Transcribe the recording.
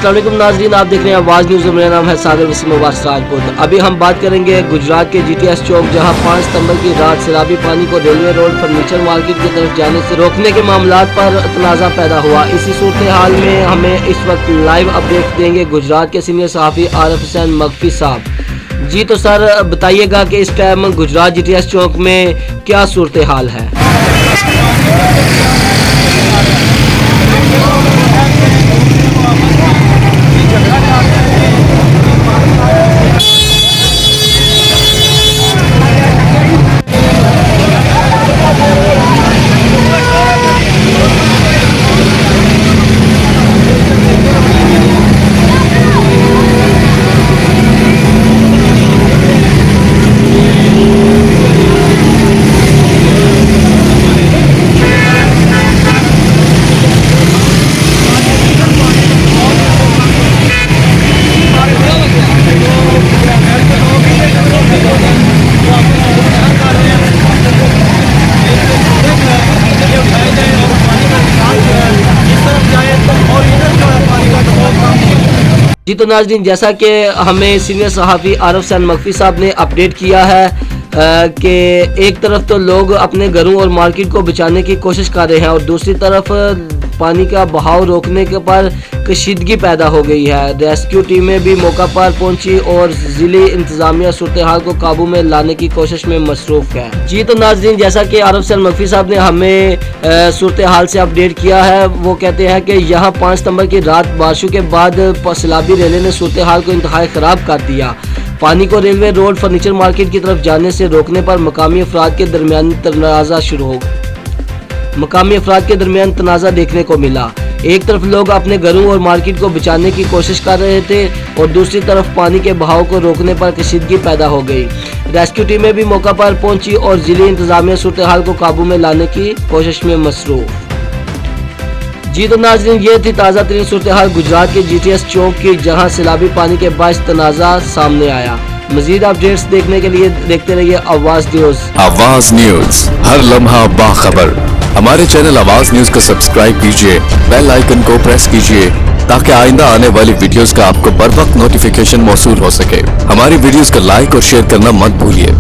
अस्सलाम वालेकुम नाजरीन, आप देख रहे हैं आवाज़ न्यूज़। मेरा नाम है सागर वसीम मुबारक राजपूत। अभी हम बात करेंगे गुजरात के GTS चौक, जहां 5 सितंबर की रात सैलाबी पानी को रेलवे रोड फर्नीचर मार्केट की तरफ जाने से रोकने के मामलात पर तनाज़ा पैदा हुआ। इसी सूरत हाल में हमें इस वक्त लाइव अपडेट देंगे गुजरात के सीनियर सहाफ़ी आरिफ हुसैन मकफी साहब। जी तो सर बताइएगा कि इस टाइम गुजरात GTS चौक में क्या सूरत हाल है। जी तो नाज़रीन, जैसा कि हमें सीनियर सहाफ़ी आरिफ हुसैन मकफी साहब ने अपडेट किया है कि एक तरफ तो लोग अपने घरों और मार्केट को बचाने की कोशिश कर रहे हैं और दूसरी तरफ पानी का बहाव रोकने के पर कशीदगी पैदा हो गई है। रेस्क्यू टीमें भी मौका पर पहुंची और ज़िली इंतज़ामिया सूरत हाल को काबू में लाने की कोशिश में मसरूफ़ है। जी तो नाज़रीन, जैसा कि आरिफ हुसैन मकफी साहब ने हमें सूरत हाल से अपडेट किया है, वो कहते हैं कि यहाँ 5 सितंबर की रात बारिशों के बाद सैलाबी रेलवे ने सूरत हाल को इंतहाई ख़राब कर दिया। पानी को रेलवे रोड फर्नीचर मार्केट की तरफ जाने से रोकने पर मकामी अफराद के दरमियान तनाज़ा देखने को मिला। एक तरफ लोग अपने घरों और मार्केट को बचाने की कोशिश कर रहे थे और दूसरी तरफ पानी के बहाव को रोकने पर कशीदगी पैदा हो गई। रेस्क्यू टीमें भी मौका पर पहुंची और जिले इंतजामिया सूरत हाल को काबू में लाने की कोशिश में मसरूफ। जी तो नाज़रीन, ये थी ताज़ा तरीन सूरत हाल गुजरात के GTS चौक की, जहां सैलाबी पानी के बायस तनाज़ा सामने आया। मज़ीद अपडेट्स देखने के लिए देखते रहिए आवाज़ न्यूज़। आवाज़ न्यूज़, हर लम्हा बाखबर। हमारे चैनल आवाज़ न्यूज़ को सब्सक्राइब कीजिए, बेल आइकन को प्रेस कीजिए ताकि आइंदा आने वाली वीडियोस का आपको बर वक्त नोटिफिकेशन मौसूल हो सके। हमारी वीडियोस को लाइक और शेयर करना मत भूलिए।